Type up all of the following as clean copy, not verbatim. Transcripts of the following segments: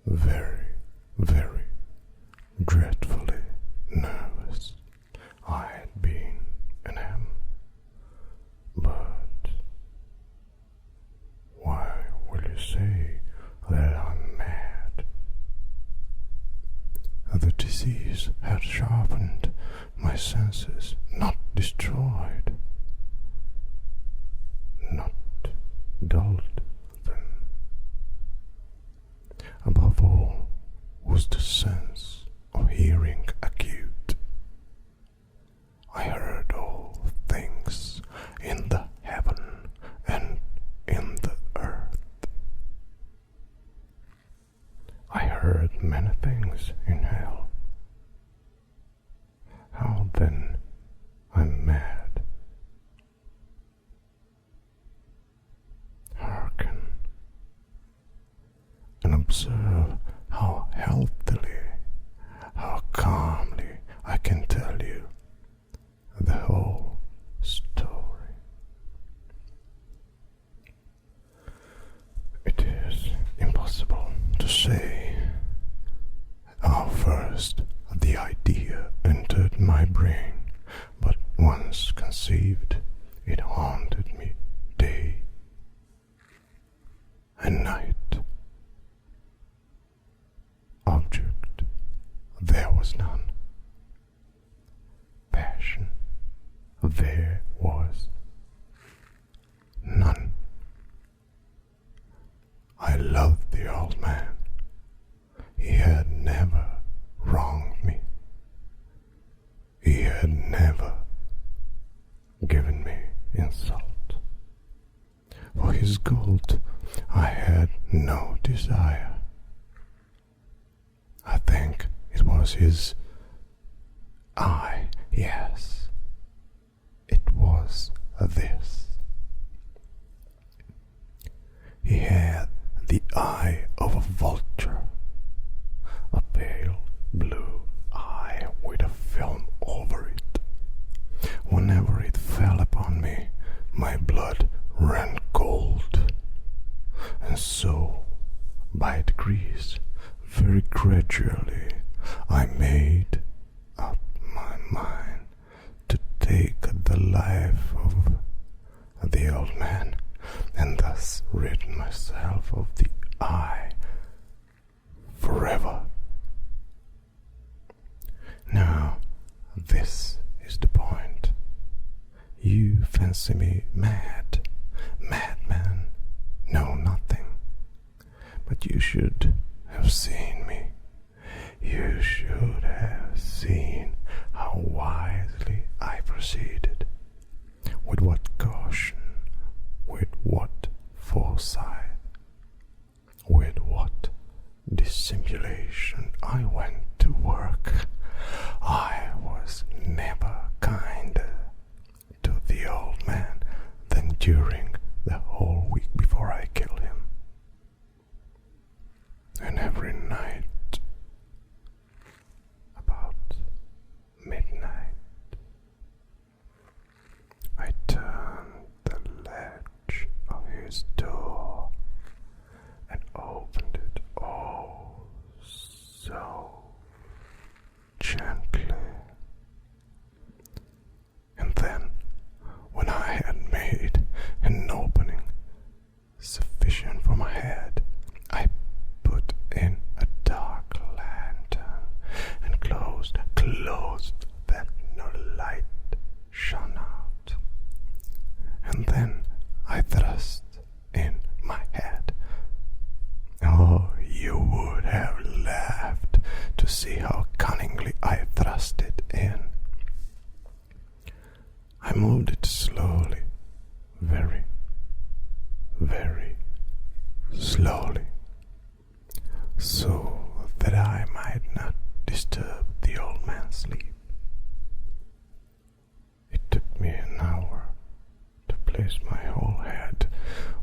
very, very dreadfully nervous. I had been and am, but why will you say that I'm mad? The disease had sharpened my senses, not destroyed, not dulled them. Above all was the sense of hearing acute. I heard all things in the heaven and in the earth. I heard many things in hell. How then I'm mad? Hearken and observe how healthily, how calmly I can tell you the whole story. It is impossible to say how first the idea entered my brain, but once conceived, it haunted me day and night. Object, there was none. Passion, there was none. I loved the old man. He had never wronged me. He had never given me insult. For his gold I had no desire. I think it was his eye, yes, it was this. He had the eye of a vulture, a pale blue eye with a film over it. Whenever it fell upon me, my blood ran cold, and so, by degrees, very gradually, I made up my mind to take the life of the old man, and thus rid myself of the eye forever. Now, this is the point. You fancy me mad, madman, know nothing, but you should have seen me. You should have seen how wisely I proceeded, with what caution, with what foresight, with what dissimulation I went to work. I was never kinder to the old man than during the whole week before I killed him. And every night, about midnight, I turned the latch of his door and opened it oh so gently. And then, when I had made an opening sufficient for my head, I put in a dark lantern and closed that no light shone out. And then I thrust in my head. Oh, you would have laughed to see how cunningly I thrust it in. I moved it slowly, very, very slowly, so that I might not disturb the old man's sleep. It took me an hour to place my whole head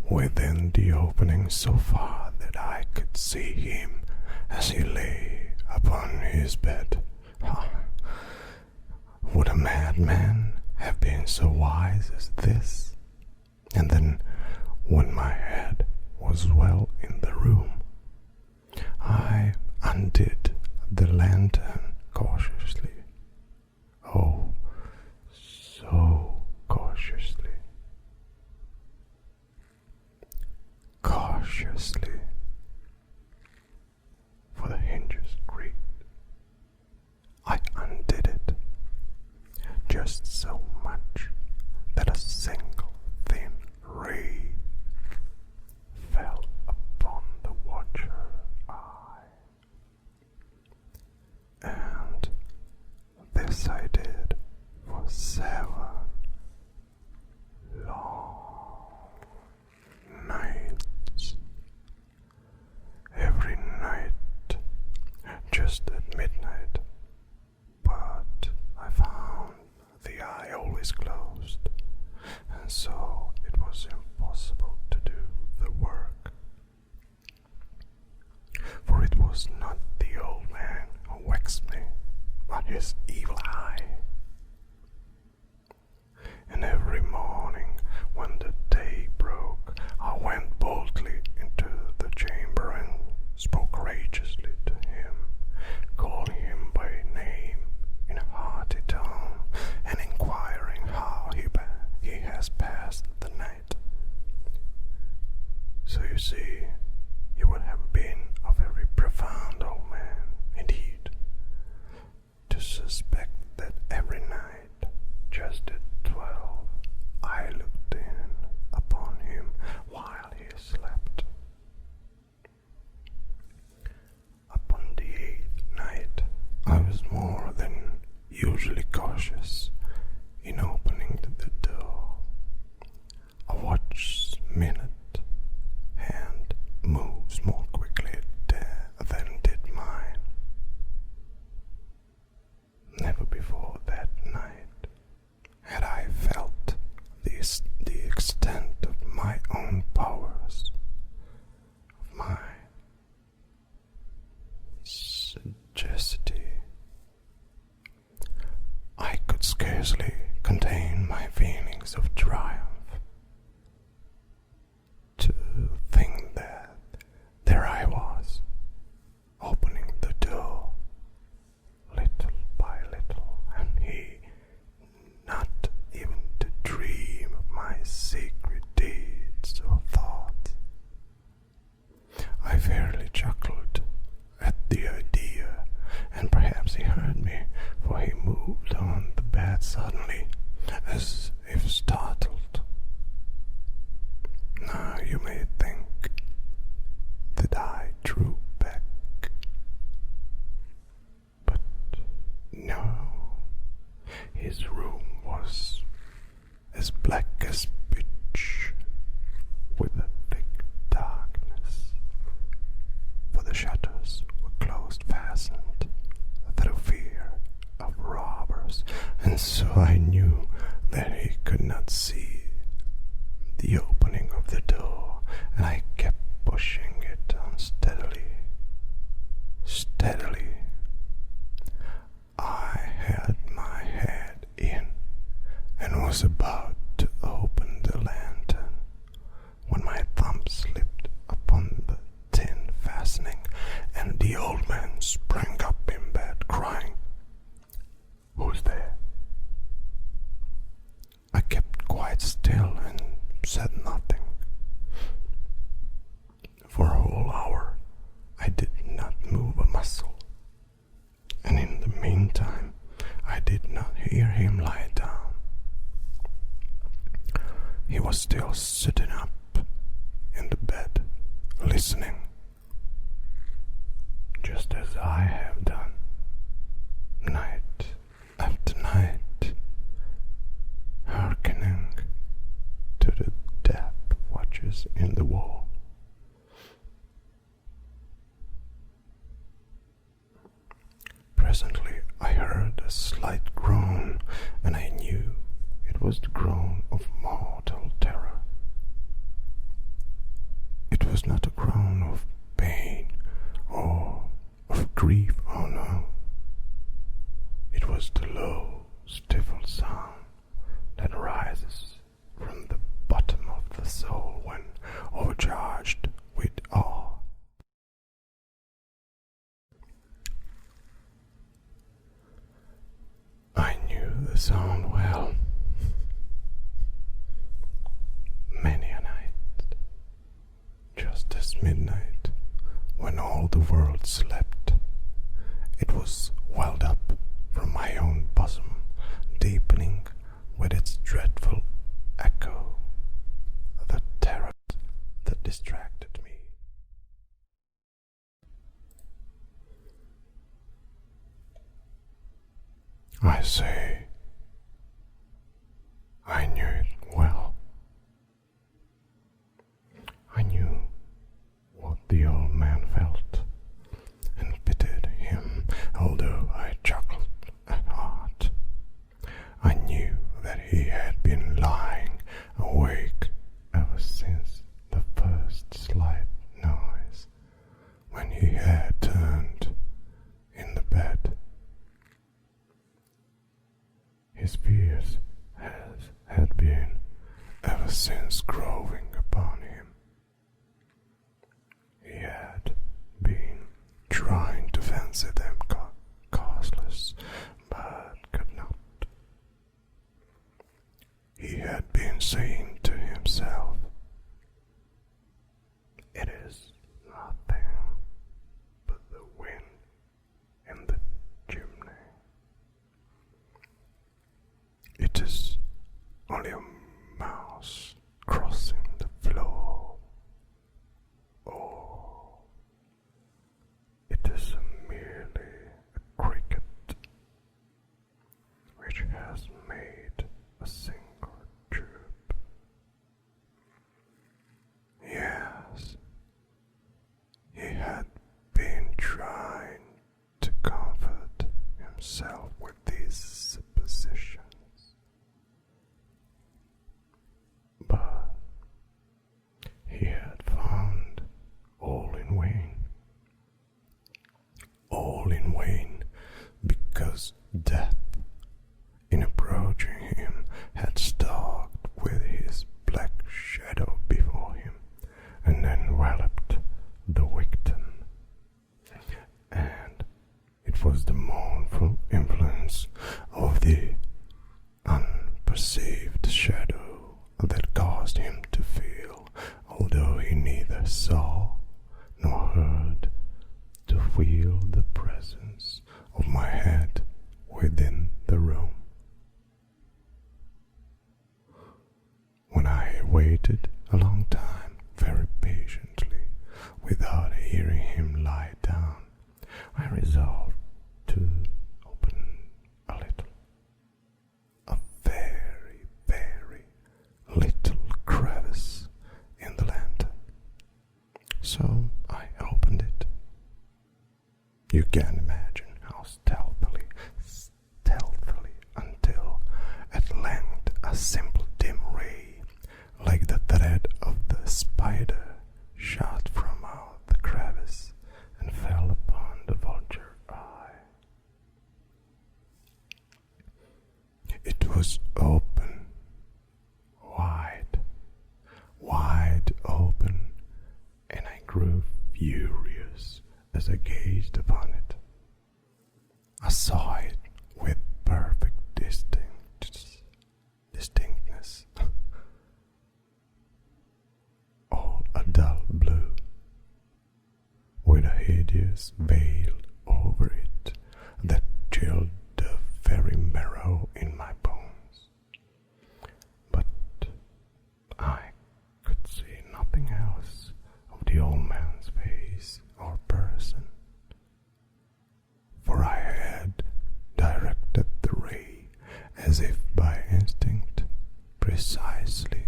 within the opening so far that I could see him as he lay upon his bed. Would a madman have been so wise as this? And then, when my head was well in the room, I was not the old man who vexed me, but his evil eye. And every morning, when the day broke, I went boldly into the chamber and spoke courageously to him, calling him by name in a hearty tone, and inquiring how he has passed the night. So you see, he would have been a very profound old man, indeed, to suspect that every night, just at 12, I looked in upon him while he slept. Upon the 8th night, I was more than usually cautious in opening the door. A watch's minute hand moves more quickly than did mine. Never before that night had I felt the extent of my own powers, of my sagacity. I could scarcely contain my feelings of triumph. To think that there I was, opening the door, little by little, and he not even to dream of my secret deeds or thoughts. I fairly chuckled at the idea, and perhaps he heard me, for he moved on the bed suddenly, as if startled. Now you may think that I drew back, but no. His room was as black as pitch, with a thick darkness, for the shutters were closed fastened through fear of robbers, and so I knew that he could not see the opening of the door, and I kept pushing it unsteadily. Steadily. I had my head in and was about to open the lantern when my thumb slipped upon the tin fastening, and the old man sprang up in bed, crying, "Who's there?" I kept quite still and said nothing. For a whole hour I did not move a muscle, and in the meantime I did not hear him lie down. He was still sitting up in the bed, listening, just as I have done, night after night, hearkening to the death watches in the wall. Presently I heard a slight groan, and I knew it was the groan of mortal terror. It was not a groan of pain or of grief, oh no. It was the low, stifled sound that rises from the bottom of the soul when overcharged with awe. I knew the sound well. Many a night, just as midnight, when all the world slept, it was welled up from my own bosom, deepening with its dreadful echo the terror that distracted me. I say, I knew it well. I knew what the old man felt, and pitied him, although I chuckled at heart. I knew that he had been lying awake ever since the first slight noise, when he had turned fancy them causeless, but could not. He had been saying to himself, "It is nothing but the wind in the chimney. It is only a mouse crossing the floor. Or it is merely a cricket which has made a single chirp." Yes, he had been trying to comfort himself with these suppositions, but he had found all in vain. All in vain, because death, in approaching him, had stalked with his black shadow before him and enveloped the victim. And it was the mournful influence of the unperceived shadow that caused him to feel, although he neither saw nor heard, to feel the presence of my head within the room. When I waited a long time, very patiently, without hearing him lie down, I resolved to open a little, a very, very little crevice in the lantern. So I opened it. You can imagine how stealthily, until at length a simple dim ray, like the thread of the spider, shot from out the crevice and fell upon the vulture eye. It was open, wide open, and I grew furious as I gazed upon it. I saw it with perfect distinctness, all a dull blue, with a hideous veil over it that chilled the very marrow in my bones. But I could see nothing else of the old man's face or person, for I had directed the ray, as if by instinct, precisely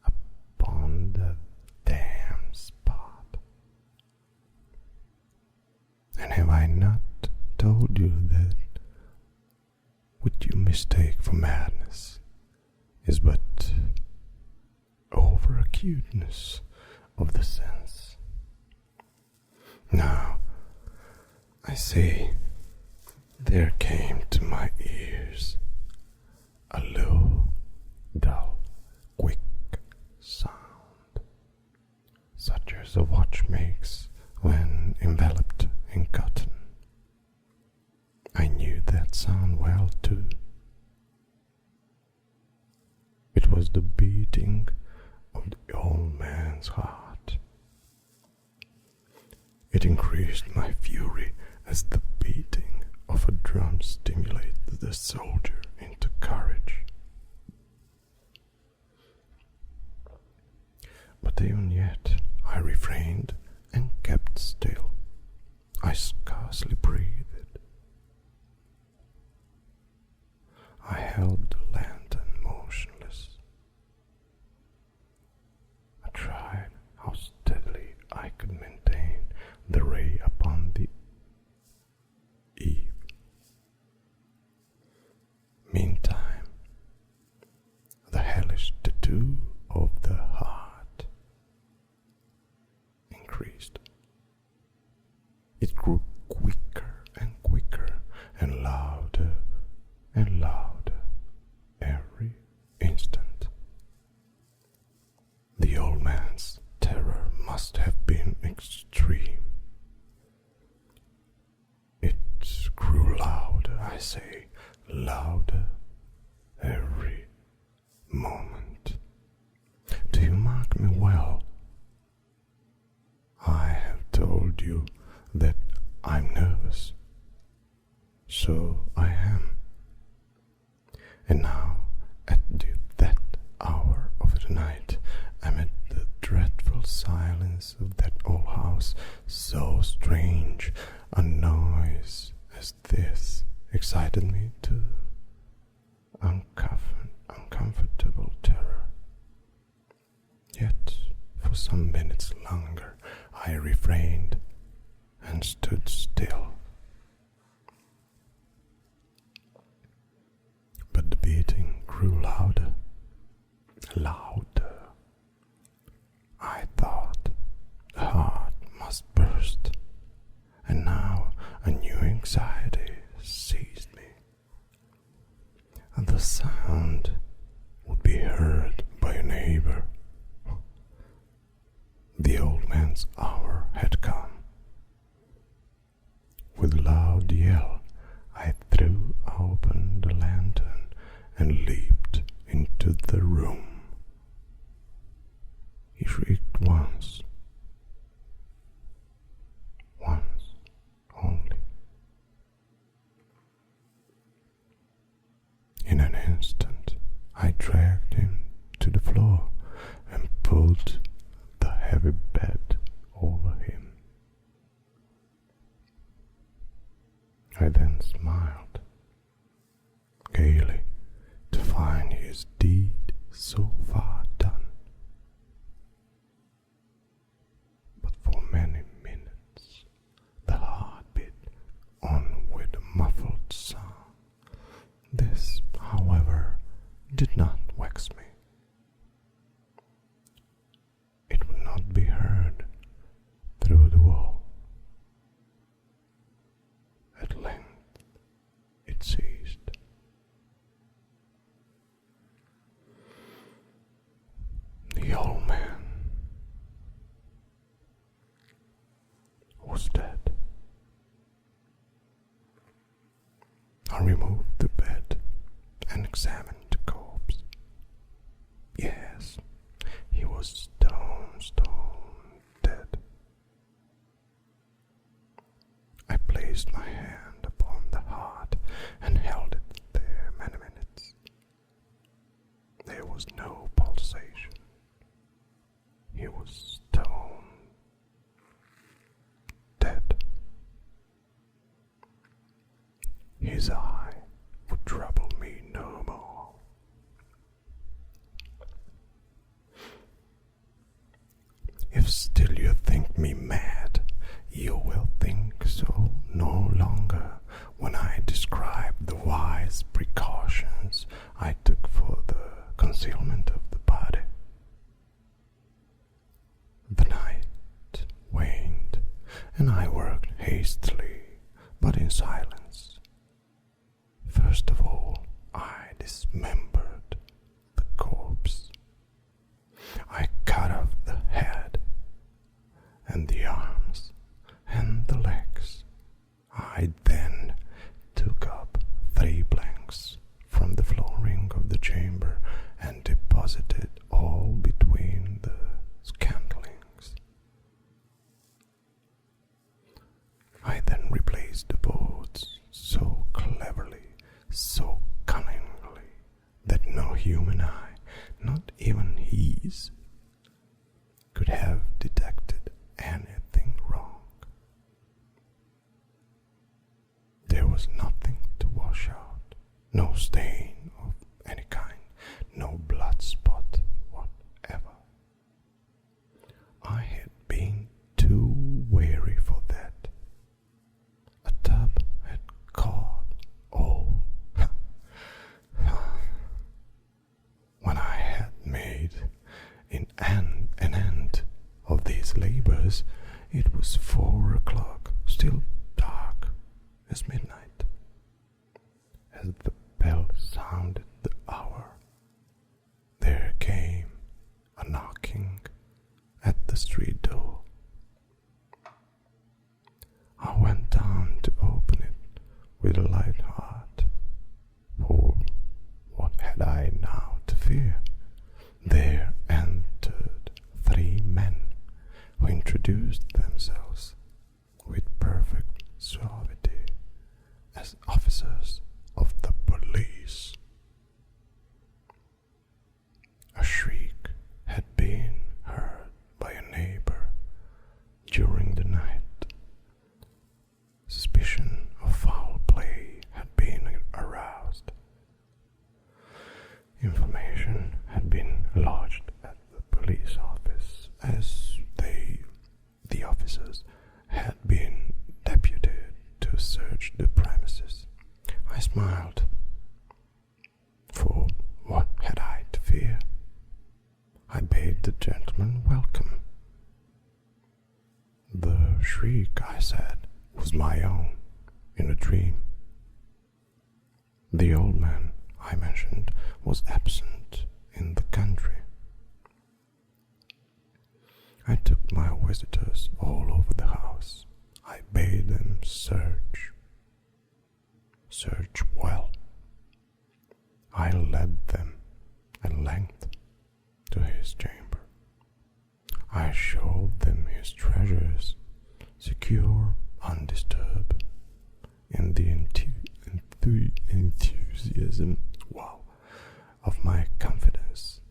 upon the damn spot. And have I not told you that what you mistake for madness is but over-acuteness of the sense? Now, I see, there came to my ears a low, dull, quick sound, such as a watch makes when enveloped in cotton. I knew that sound well too. It was the beating of the old man's heart. It increased my fury as the beating of a drum stimulated the soldier into courage. But even yet I refrained and kept still. I scarcely breathed. I held the lantern motionless. I tried how steadily I could maintain the ray upon the eve. Meantime, the hellish tattoo of the heart increased. It grew quicker and quicker, and louder every instant. The old man's terror must have been extreme. louder every moment. Do you mark me well? I have told you that I'm nervous. So I am. And now, at that hour of the night, amid the dreadful silence of that old house, so strange a noise as this excited me to uncomfortable terror. Yet, for some minutes longer, I refrained and stood still. But the beating grew louder, louder. I thought the heart must burst, and now a new anxiety seized me. The sound would be heard by a neighbor. The old man's hour had come. With a loud yell, I threw open the lantern and leaped into the room. He shrieked once only. In an instant, I dragged him to the floor and pulled the heavy bed over him. I then smiled gaily to find his deed so far done. But for many minutes the heart beat on with a muffled sound. This, however, did not vex me. It would not be heard through the wall. At length it ceased. The old man was dead. I removed the bed and examined the corpse. Yes, he was stone dead. I placed my hand upon the heart and held it there many minutes. There was no pulsation. He was stone dead. His eye would trouble me no more. If still you think me mad, you will think so no longer when I describe the wise precautions I took for the concealment of the body. The night waned, and I worked hastily, but in silence. First of all, I dismembered the corpse. I cut off the head and the arms and the legs. I then took up 3 planks from the flooring of the chamber and deposited all between the scantlings. I then replaced the boards so cleverly, so cunningly, that no human eye, not even his, could have detected anything wrong. There was nothing to wash out, no stain of any kind, no blood spot whatever. I had been too wary for that. A tub had caught all. When I had made an end of these labors, it was 4 o'clock, still dark as midnight. As the bell sounded the hour, there came a knocking at the street door. I went down to open it with a light heart. had been deputed to search the premises. I smiled, for what had I to fear? I bade the gentleman welcome. The shriek, I said, was my own, in a dream. The old man, I mentioned, was absent in the country. I took my visitors all over the house. I bade them search well. I led them at length to his chamber. I showed them his treasures, secure, undisturbed. In the enthusiasm of my confidence,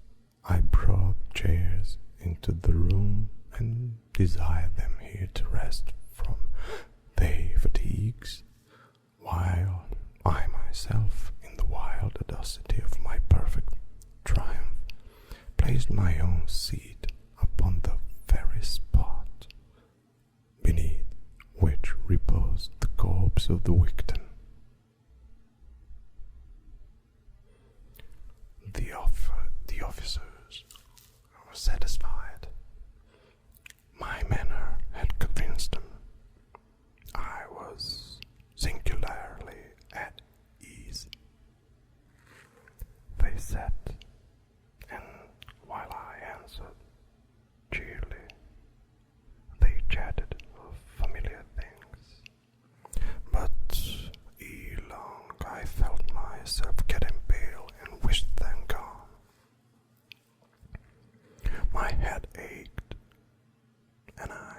I brought chairs into the room and desired them here to rest from their fatigues, while I myself, in the wild audacity of my perfect triumph, placed my own seat upon the very spot beneath which reposed the corpse of the victim. The officers were satisfied. My manner had convinced them. I was singularly at ease. They sat, and while I answered cheerily, they chatted of familiar things. But ere long I felt myself getting pale and wished them gone. My head ached, and I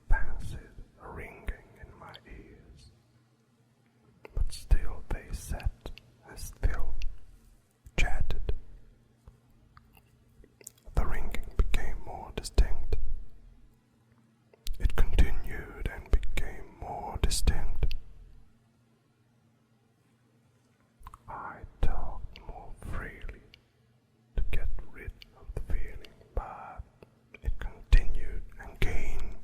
fancied a ringing in my ears. But still they sat and still chatted. The ringing became more distinct. It continued and became more distinct. I talked more freely to get rid of the feeling, but it continued and gained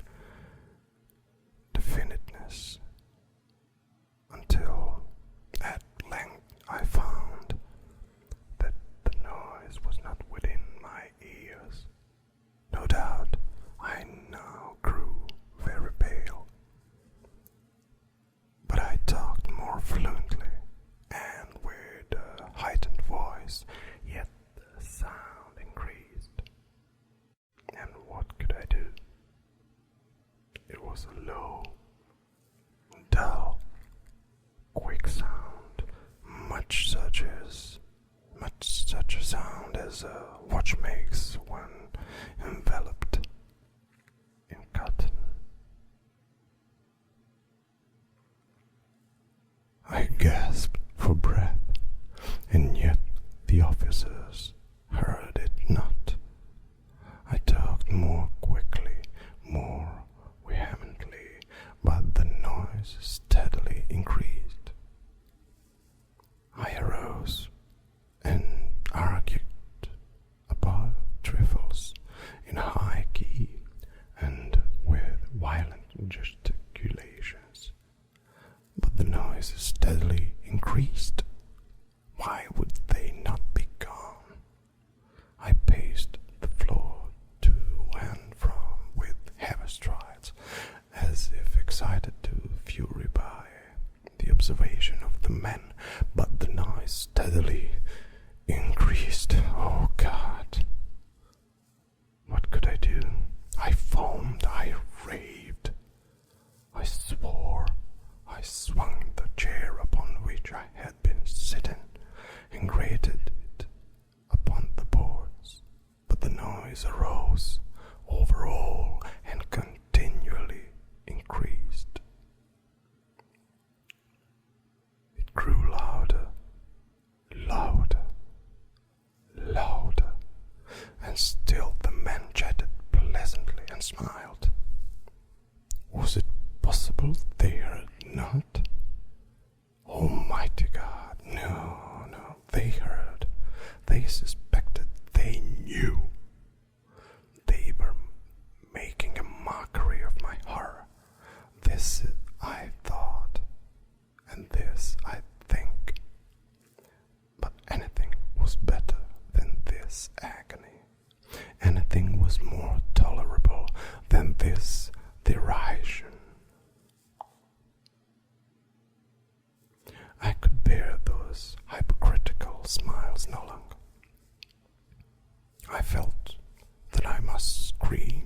definiteness until at length I found that the noise was not within my ears. No doubt I now grew very pale, but I talked more fluently and with a heightened voice, yet the sound increased. And what could I do? It was a low, dull, quick sound, much such a sound as a watch makes when enveloped in cotton. I gasped for breath, and yet the officers heard it not. I talked more quickly, more vehemently, but the noise steadily increased. I arose and argued about trifles in a high key and with violent gesticulations, but the noise steadily increased. Why would they not be gone? I paced the floor to and from with heavy strides, as if excited to fury by the observation of the men, but the noise steadily increased. Oh God! What could I do? I foamed, I raved, I swore, I swung the chair upon which I had been sitting and grated it upon the boards, but the noise arose over all and continually increased. It grew louder, louder, louder, and still the men chatted pleasantly and smiled. Was it possible they heard not? Almighty God, no, no, they heard, they suspected, they knew. They were making a mockery of my horror. smiles no longer. I felt that I must scream